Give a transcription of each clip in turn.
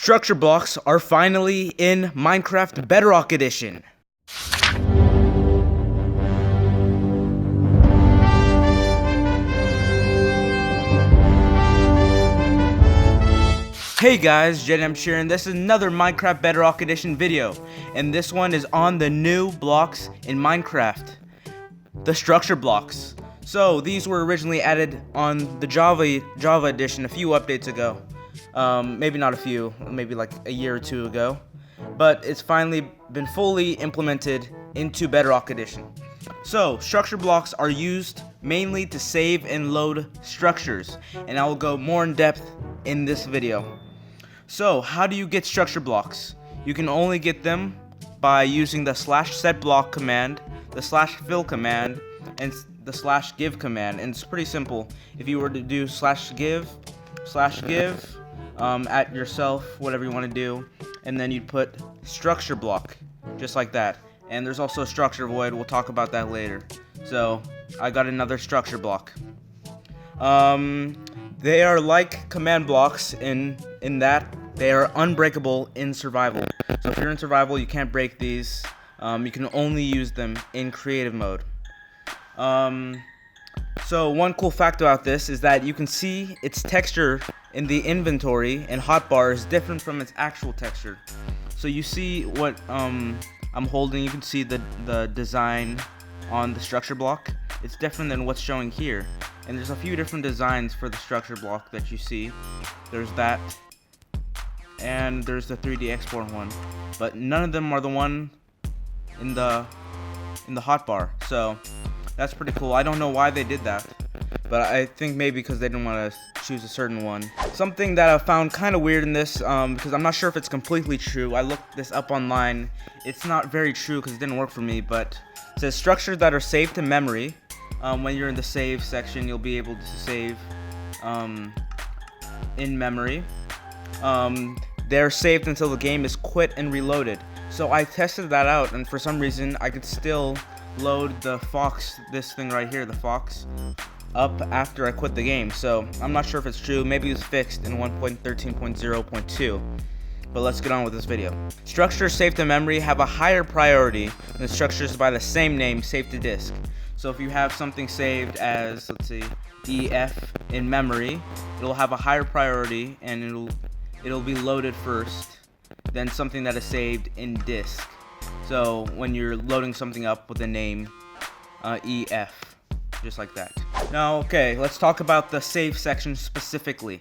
Structure blocks are finally in Minecraft Bedrock Edition. Hey guys, Jed Nemch here, and this is another Minecraft Bedrock Edition video. And this one is on the new blocks in Minecraft, the structure blocks. So these were originally added on the Java edition a few updates ago. Maybe not a few, maybe like a year or two ago. But it's finally been fully implemented into Bedrock Edition. So structure blocks are used mainly to save and load structures, and I will go more in depth in this video. So how do you get structure blocks? You can only get them by using the /setBlock command, the /fill command, and the /give command. And it's pretty simple. If you were to do /give at yourself, whatever you want to do, and then you'd put structure block, just like that. And there's also a structure void. We'll talk about that later. So I got another structure block. They are like command blocks in that they are unbreakable in survival. So if you're in survival, you can't break these. You can only use them in creative mode. So one cool fact about this is that you can see its texture in the inventory and hotbar is different from its actual texture. So you see what I'm holding, you can see the design on the structure block. It's different than what's showing here. And there's a few different designs for the structure block that you see. There's that, and there's the 3D export one. But none of them are the one in the hotbar. So that's pretty cool. I don't know why they did that, but I think maybe because they didn't want to choose a certain one. Something that I found kind of weird in this, because I'm not sure if it's completely true. I looked this up online. It's not very true because it didn't work for me, but it says structures that are saved to memory. When you're in the save section, you'll be able to save in memory. They're saved until the game is quit and reloaded. So I tested that out, and for some reason I could still load the fox, this thing right here, the fox, up after I quit the game. So I'm not sure if it's true. Maybe it was fixed in 1.13.0.2. But let's get on with this video. Structures saved to memory have a higher priority than structures by the same name saved to disk. So if you have something saved as, let's see, EF in memory, it'll have a higher priority and it'll be loaded first than something that is saved in disk. So when you're loading something up with the name EF, just like that. Now, okay, let's talk about the save section specifically.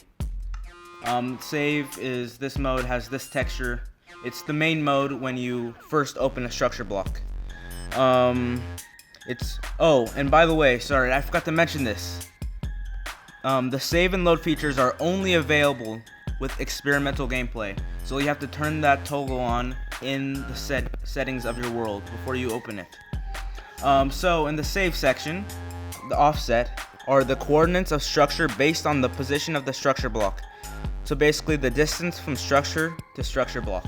Save is this mode, has this texture. It's the main mode when you first open a structure block. Oh, and by the way, sorry, I forgot to mention this. The save and load features are only available with experimental gameplay, so you have to turn that toggle on in the settings of your world before you open it. So in the save section, the offset are the coordinates of structure based on the position of the structure block. So basically the distance from structure to structure block.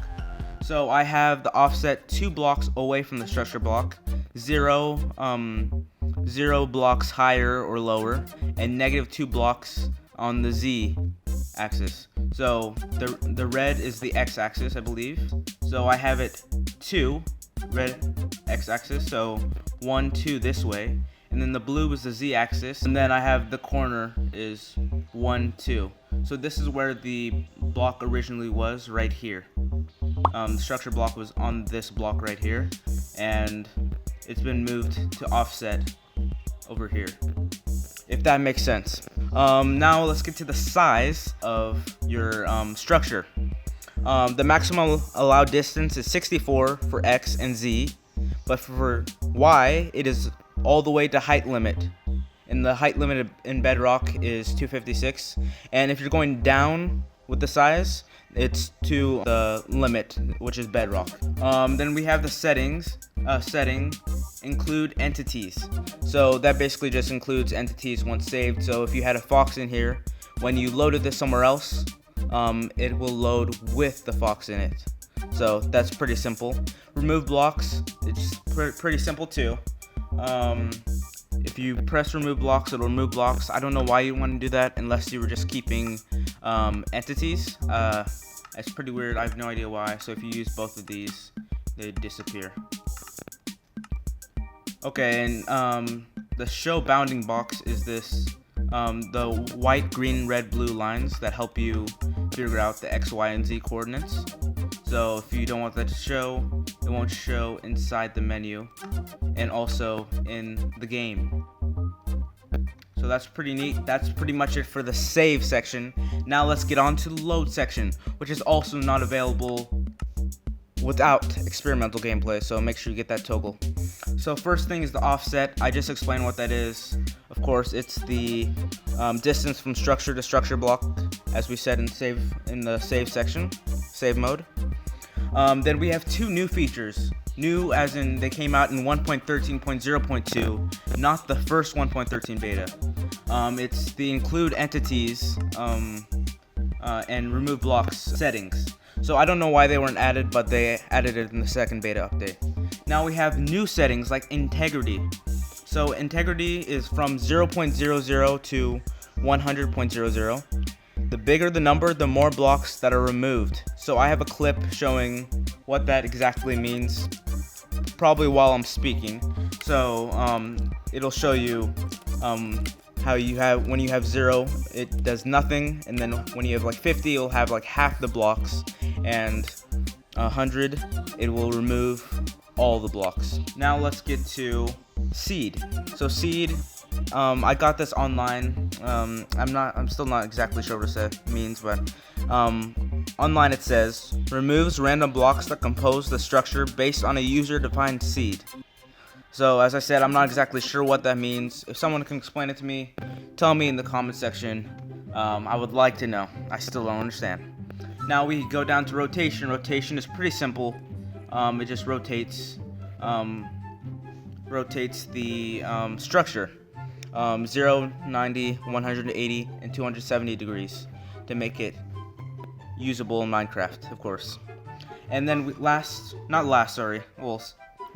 So I have the offset 2 blocks away from the structure block, 0 blocks higher or lower, and -2 blocks on the Z axis. So the red is the X axis, I believe. So I have it 2, red X axis, so 1, 2 this way. And then the blue is the Z axis, and then I have the corner is 1, 2. So this is where the block originally was, right here. The structure block was on this block right here, and it's been moved to offset over here, if that makes sense. Now let's get to the size of your structure. The maximum allowed distance is 64 for X and Z, but for Y it is all the way to height limit, and the height limit in Bedrock is 256. And if you're going down with the size, it's to the limit, which is Bedrock. Then we have the settings. Setting include entities. So that basically just includes entities once saved. So if you had a fox in here, when you loaded this somewhere else, it will load with the fox in it. So that's pretty simple. Remove blocks, it's pretty simple too. If you press remove blocks, it'll remove blocks. I don't know why you want to do that unless you were just keeping entities. It's pretty weird. I have no idea why. So if you use both of these, they disappear. Okay, and the show bounding box is this the white, green, red, blue lines that help you figure out the X, Y, and Z coordinates. So if you don't want that to show, it won't show inside the menu and also in the game. So that's pretty neat. That's pretty much it for the save section. Now let's get on to the load section, which is also not available without experimental gameplay, so make sure you get that toggle. So first thing is the offset. I just explained what that is. Of course, it's the distance from structure to structure block, as we said in the save section, save mode. Then we have two new features. New as in they came out in 1.13.0.2, not the first 1.13 beta. It's the include entities and remove blocks settings. So I don't know why they weren't added, but they added it in the second beta update. Now we have new settings like integrity. So integrity is from 0.00 to 100.00. The bigger the number, the more blocks that are removed. So I have a clip showing what that exactly means, probably while I'm speaking. So it'll show you how you have, when you have 0, it does nothing, and then when you have like 50, it'll have like half the blocks, and 100, it will remove all the blocks. Now let's get to seed. So seed, I got this online. I'm still not exactly sure what it means, but online it says removes random blocks that compose the structure based on a user-defined seed. So as I said, I'm not exactly sure what that means. If someone can explain it to me, tell me in the comment section. I would like to know. I still don't understand. Now we go down to rotation. Rotation is pretty simple. It just rotates the structure 0, 90, 180, and 270 degrees to make it usable in Minecraft, of course. And then we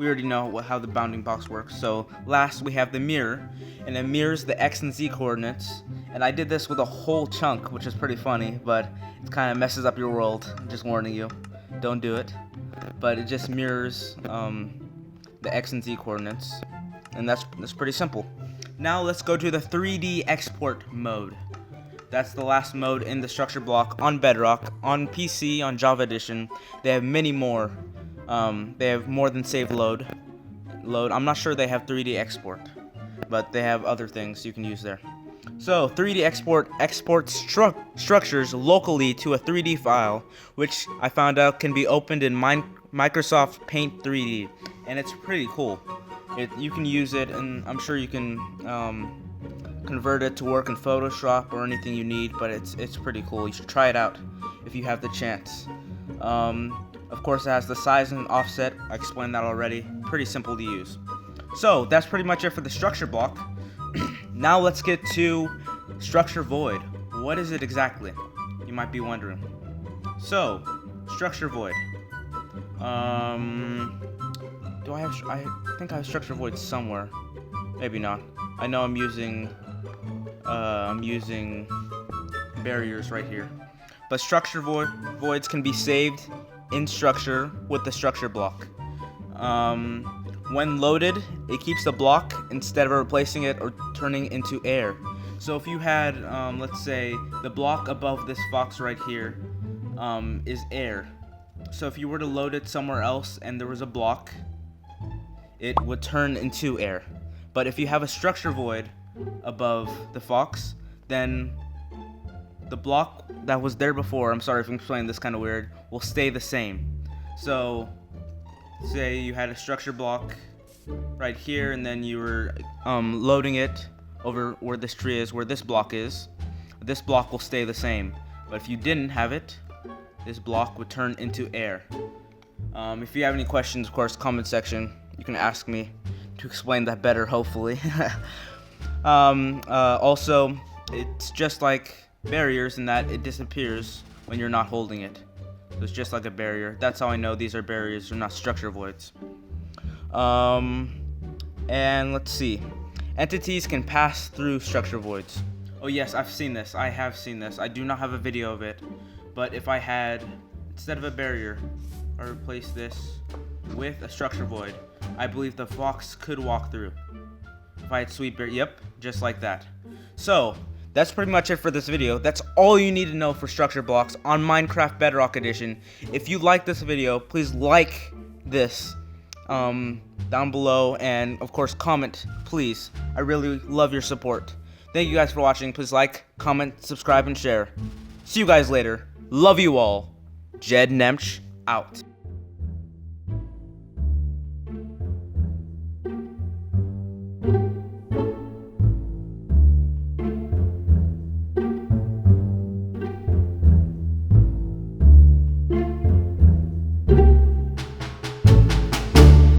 already know how the bounding box works. So last we have the mirror, and it mirrors the X and Z coordinates. And I did this with a whole chunk, which is pretty funny, but it kind of messes up your world. I'm just warning you, don't do it. But it just mirrors the X and Z coordinates, and that's pretty simple. Now let's go to the 3D export mode. That's the last mode in the structure block on Bedrock, on PC, on Java Edition. They have many more. They have more than save load. I'm not sure they have 3D export, but they have other things you can use there. So 3D export exports structures locally to a 3D file, which I found out can be opened in Microsoft Paint 3D, and it's pretty cool. You can use it, and I'm sure you can convert it to work in Photoshop or anything you need, but it's pretty cool. You should try it out if you have the chance. Of course, it has the size and offset. I explained that already. Pretty simple to use. So that's pretty much it for the structure block. Now let's get to structure void. What is it exactly? You might be wondering. So, structure void. I think I have structure void somewhere. Maybe not. I know I'm using barriers right here. But structure voids can be saved in structure with the structure block. When loaded, it keeps the block instead of replacing it or turning into air. So if you had, let's say, the block above this box right here is air. So if you were to load it somewhere else and there was a block, it would turn into air. But if you have a structure void above the fox, then the block that was there before, I'm sorry if I'm explaining this kind of weird, will stay the same. So say you had a structure block right here, and then you were loading it over where this tree is, where this block is. This block will stay the same. But if you didn't have it, this block would turn into air. If you have any questions, of course, comment section. You can ask me to explain that better, hopefully. Also, it's just like barriers in that it disappears when you're not holding it. So it's just like a barrier. That's how I know these are barriers, they're not structure voids. And let's see. Entities can pass through structure voids. Oh yes, I've seen this. I have seen this. I do not have a video of it. But if I had instead of a barrier, I replace this with a structure void. I believe the fox could walk through. If I had sweet barrier, yep, just like that. So, that's pretty much it for this video. That's all you need to know for structure blocks on Minecraft Bedrock Edition. If you like this video, please like this down below, and of course comment, please. I really love your support. Thank you guys for watching. Please like, comment, subscribe, and share. See you guys later. Love you all. Jed Nemch out.